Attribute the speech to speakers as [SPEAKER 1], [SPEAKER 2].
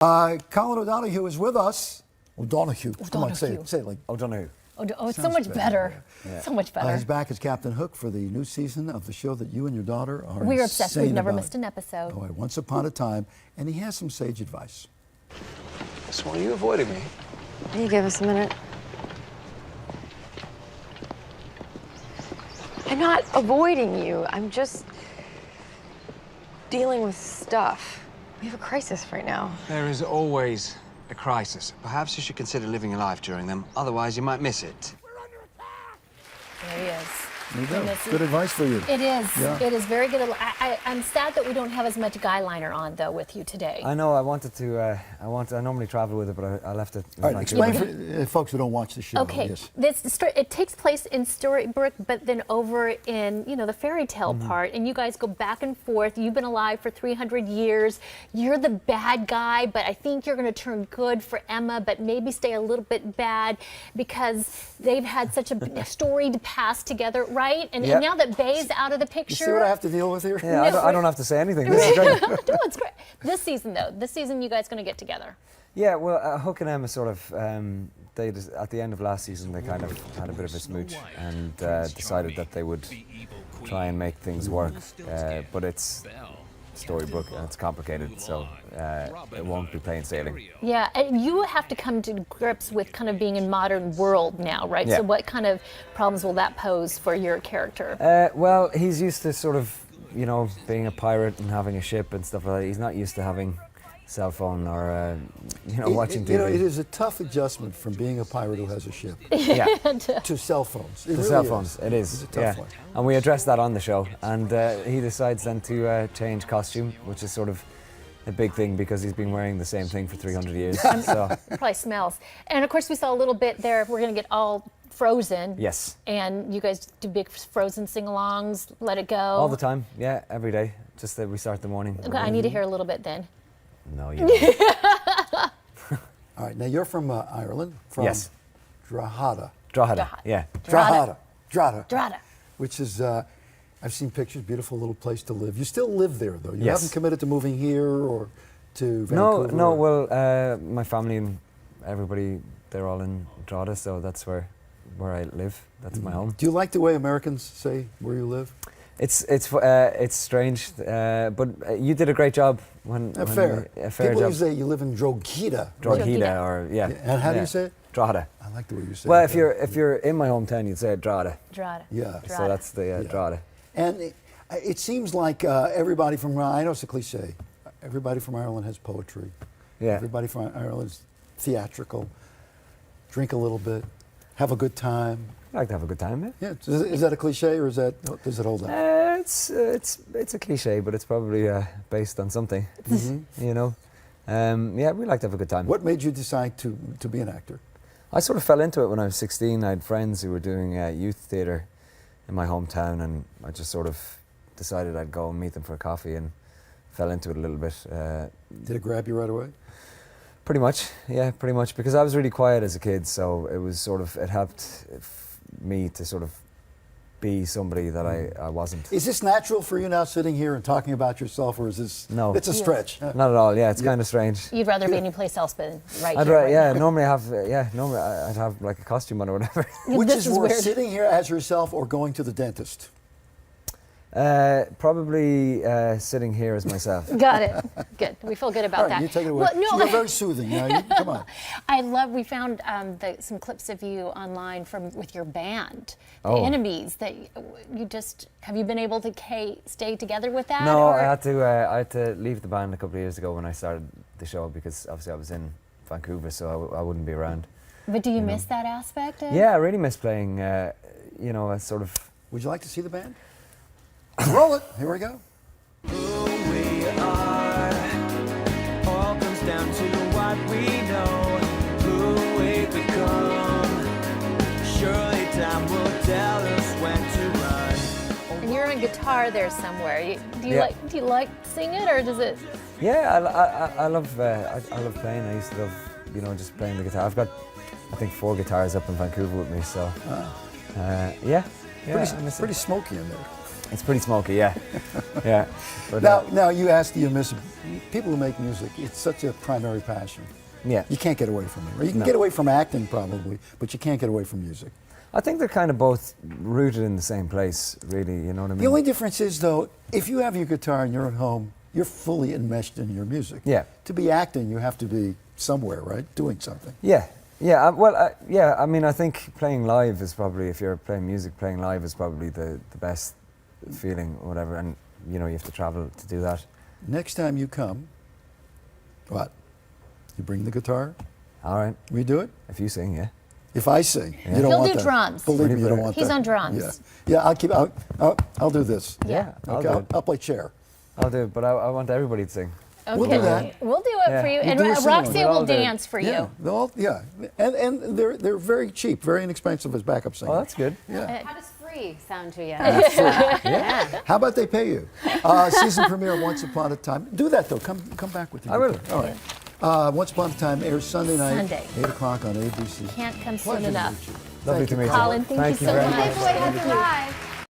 [SPEAKER 1] Colin O'Donoghue is with us. O'Donoghue. Come on, say it like
[SPEAKER 2] O'Donoghue.
[SPEAKER 3] Oh, it's so much better.
[SPEAKER 2] Yeah.
[SPEAKER 3] So much better.
[SPEAKER 1] He's back as Captain Hook for the new season of the show that you and your daughter are
[SPEAKER 3] We're obsessed. We've never
[SPEAKER 1] about.
[SPEAKER 3] missed an episode.
[SPEAKER 1] Oh, Once Upon a Time, and he has some sage advice.
[SPEAKER 4] So are you avoiding me?
[SPEAKER 5] Can you give us a minute? I'm not avoiding you. I'm just dealing with stuff. We have a crisis right now.
[SPEAKER 4] There is always a crisis. Perhaps you should consider living your life during them. Otherwise, you might miss it.
[SPEAKER 3] There he is.
[SPEAKER 1] There you go.
[SPEAKER 3] Goodness.
[SPEAKER 1] Good advice for you.
[SPEAKER 3] It is.
[SPEAKER 1] Yeah.
[SPEAKER 3] It is very good. I'm sad that we don't have as much guy liner on though with you today.
[SPEAKER 2] I know. I wanted to. I normally travel with it, but I left it.
[SPEAKER 1] All right, explain for folks who don't watch the show.
[SPEAKER 3] Okay,
[SPEAKER 1] Yes.
[SPEAKER 3] it takes place in Storybrooke, but then over in the fairy tale part, and you guys go back and forth. You've been alive for 300 years. You're the bad guy, but I think you're going to turn good for Emma, but maybe stay a little bit bad because they've had such a storied past together, right? And now that Bay's out of the picture,
[SPEAKER 1] You see what I have to deal with here?
[SPEAKER 2] Yeah, I don't have to say anything. This is great.
[SPEAKER 3] no, it's great. This season, though, you guys going to get together.
[SPEAKER 2] Yeah, well, Hook and Emma sort of, they just, at the end of last season, they kind of had a bit of a smooch and decided that they would try and make things work. But it's Storybrooke and it's complicated, so it won't be plain sailing.
[SPEAKER 3] Yeah, and you have to come to grips with kind of being in modern world now, right?
[SPEAKER 2] Yeah.
[SPEAKER 3] So what kind of problems will that pose for your character?
[SPEAKER 2] Well, he's used to sort of, being a pirate and having a ship and stuff like that. He's not used to having cell phone or, watching TV.
[SPEAKER 1] It is a tough adjustment from being a pirate who has a ship
[SPEAKER 2] Yeah.
[SPEAKER 1] to cell phones. It
[SPEAKER 2] The
[SPEAKER 1] really
[SPEAKER 2] cell
[SPEAKER 1] is.
[SPEAKER 2] phones, it is.
[SPEAKER 1] It's a tough one.
[SPEAKER 2] And we addressed that on the show, and he decides then to change costume, which is sort of a big thing because he's been wearing the same thing for 300 years. So
[SPEAKER 3] Probably smells. And of course, we saw a little bit there. We're going to get all Frozen.
[SPEAKER 2] yes,
[SPEAKER 3] And you guys do big Frozen sing-alongs, Let It Go.
[SPEAKER 2] all the time. Yeah, every day. Just that we start the morning.
[SPEAKER 3] Okay, I need to hear a little bit then.
[SPEAKER 2] No, you don't.
[SPEAKER 1] All right, now you're from Ireland, from
[SPEAKER 2] Yes.
[SPEAKER 1] Drogheda.
[SPEAKER 2] Drogheda.
[SPEAKER 3] Drogheda.
[SPEAKER 2] Yeah.
[SPEAKER 1] Drogheda.
[SPEAKER 3] Drogheda.
[SPEAKER 1] Which is, I've seen pictures, beautiful little place to live. You still live there, though. You
[SPEAKER 2] Yes.
[SPEAKER 1] haven't committed to moving here or to Vancouver?
[SPEAKER 2] No. Well, my family and everybody, they're all in Drogheda, so that's where I live. That's my home.
[SPEAKER 1] Do you like the way Americans say where you live?
[SPEAKER 2] It's strange, but you did a great job when
[SPEAKER 1] Fair.
[SPEAKER 2] a fair
[SPEAKER 1] People
[SPEAKER 2] job.
[SPEAKER 1] use say you live in Drogheda.
[SPEAKER 2] Drogheda, or yeah.
[SPEAKER 1] And how do
[SPEAKER 2] yeah.
[SPEAKER 1] you say it?
[SPEAKER 2] Drogheda.
[SPEAKER 1] I like the way you say
[SPEAKER 2] Well,
[SPEAKER 1] it.
[SPEAKER 2] if you're in my hometown, you'd say Drogheda.
[SPEAKER 3] Drogheda.
[SPEAKER 1] Yeah.
[SPEAKER 2] So that's the Drogheda.
[SPEAKER 1] And it seems like everybody from, I know it's a cliche, everybody from Ireland has poetry.
[SPEAKER 2] Yeah.
[SPEAKER 1] Everybody from Ireland is theatrical, drink a little bit, have a good time.
[SPEAKER 2] I like to have a good time. Yeah.
[SPEAKER 1] Yeah, is that a cliche or does it hold up?
[SPEAKER 2] It's a cliche, but it's probably based on something. Yeah, we like to have a good time.
[SPEAKER 1] What made you decide to be an actor?
[SPEAKER 2] I sort of fell into it when I was 16. I had friends who were doing youth theatre in my hometown, and I just sort of decided I'd go and meet them for a coffee and fell into it a little bit.
[SPEAKER 1] Did it grab you right away?
[SPEAKER 2] Pretty much, yeah, pretty much, because I was really quiet as a kid, so it was sort of, it helped me to sort of be somebody that I wasn't.
[SPEAKER 1] Is this natural for you now sitting here and talking about yourself, or is this,
[SPEAKER 2] No.
[SPEAKER 1] it's a stretch?
[SPEAKER 2] Not at all, yeah, it's kind of strange.
[SPEAKER 3] You'd rather be anyplace else but right
[SPEAKER 2] I'd
[SPEAKER 3] here.
[SPEAKER 2] ra-
[SPEAKER 3] right
[SPEAKER 2] yeah,
[SPEAKER 3] now.
[SPEAKER 2] normally I'd have like a costume on or whatever.
[SPEAKER 1] Which
[SPEAKER 3] This
[SPEAKER 1] is
[SPEAKER 3] is
[SPEAKER 1] worse,
[SPEAKER 3] weird.
[SPEAKER 1] sitting here as yourself or going to the dentist?
[SPEAKER 2] Probably sitting here as myself.
[SPEAKER 3] Got it. Good. We feel good about
[SPEAKER 1] All right,
[SPEAKER 3] that.
[SPEAKER 1] you take it away.
[SPEAKER 3] Well, no,
[SPEAKER 1] You're very soothing. Come on.
[SPEAKER 3] we found some clips of you online with your band, the
[SPEAKER 2] Oh.
[SPEAKER 3] Enemies. That have you been able to stay together with that?
[SPEAKER 2] No,
[SPEAKER 3] or?
[SPEAKER 2] I had to leave the band a couple of years ago when I started the show because obviously I was in Vancouver, so I wouldn't be around.
[SPEAKER 3] But do you miss that aspect?
[SPEAKER 2] Yeah, I really miss playing. A sort of.
[SPEAKER 1] Would you like to see the band? Roll it. Here we go.
[SPEAKER 6] Who we are all comes down to what we know, who we become. Surely time will tell us when to run.
[SPEAKER 3] And you're on guitar there somewhere. Do you
[SPEAKER 2] Yeah.
[SPEAKER 3] like sing it, or does it?
[SPEAKER 2] Yeah, I love playing. I used to love just playing the guitar. I've got I think 4 guitars up in Vancouver with me, so yeah. I miss it.
[SPEAKER 1] Pretty smoky in there.
[SPEAKER 2] It's pretty smoky, yeah. Yeah. But,
[SPEAKER 1] Now you asked, do you miss people who make music? It's such a primary passion.
[SPEAKER 2] yeah.
[SPEAKER 1] You can't get away from it. Or you can
[SPEAKER 2] No.
[SPEAKER 1] get away from acting probably, but you can't get away from music.
[SPEAKER 2] I think they're kind of both rooted in the same place, really, you know what I mean?
[SPEAKER 1] The only difference is, though, if you have your guitar and you're at home, you're fully enmeshed in your music.
[SPEAKER 2] Yeah.
[SPEAKER 1] To be acting, you have to be somewhere, right? Doing something.
[SPEAKER 2] Yeah, yeah. Yeah. I mean, I think playing live is probably, if you're playing music, playing live is probably the best feeling, or whatever. And you know, you have to travel to do that.
[SPEAKER 1] Next time you come, what? You bring the guitar?
[SPEAKER 2] All right.
[SPEAKER 1] We do it?
[SPEAKER 2] If you sing, yeah.
[SPEAKER 1] If I sing, you don't
[SPEAKER 3] He'll
[SPEAKER 1] want
[SPEAKER 3] do
[SPEAKER 1] that.
[SPEAKER 3] drums.
[SPEAKER 1] Believe me, you don't want
[SPEAKER 3] He's
[SPEAKER 1] that.
[SPEAKER 3] on drums.
[SPEAKER 1] Yeah, I'll do this.
[SPEAKER 3] Yeah.
[SPEAKER 2] I'll
[SPEAKER 1] Okay,
[SPEAKER 2] do it.
[SPEAKER 1] I'll play chair.
[SPEAKER 2] I'll do it, but I want everybody to sing.
[SPEAKER 3] Okay.
[SPEAKER 1] We'll do that.
[SPEAKER 3] We'll do it
[SPEAKER 2] Yeah.
[SPEAKER 3] for you.
[SPEAKER 1] We'll
[SPEAKER 3] And
[SPEAKER 1] do a sing-along.
[SPEAKER 3] Roxy
[SPEAKER 2] We'll
[SPEAKER 3] will
[SPEAKER 2] all do it.
[SPEAKER 3] dance for
[SPEAKER 1] Yeah,
[SPEAKER 3] you.
[SPEAKER 1] and they're very cheap, very inexpensive as backup singers.
[SPEAKER 2] Oh, that's good.
[SPEAKER 1] Yeah.
[SPEAKER 5] How does free sound to you?
[SPEAKER 1] How about they pay you? Season premiere Once Upon a Time. Do that though. Come back with you.
[SPEAKER 2] I will.
[SPEAKER 1] All right. Once Upon a Time airs Sunday night,
[SPEAKER 3] Sunday.
[SPEAKER 1] 8 o'clock on ABC.
[SPEAKER 3] Can't come
[SPEAKER 1] Pleasure
[SPEAKER 3] soon enough.
[SPEAKER 1] meet you.
[SPEAKER 2] Lovely
[SPEAKER 1] Thank
[SPEAKER 2] to
[SPEAKER 1] you,
[SPEAKER 2] meet you.
[SPEAKER 3] Colin, thank you so
[SPEAKER 2] very
[SPEAKER 3] much.
[SPEAKER 5] Hey, boy, happy live.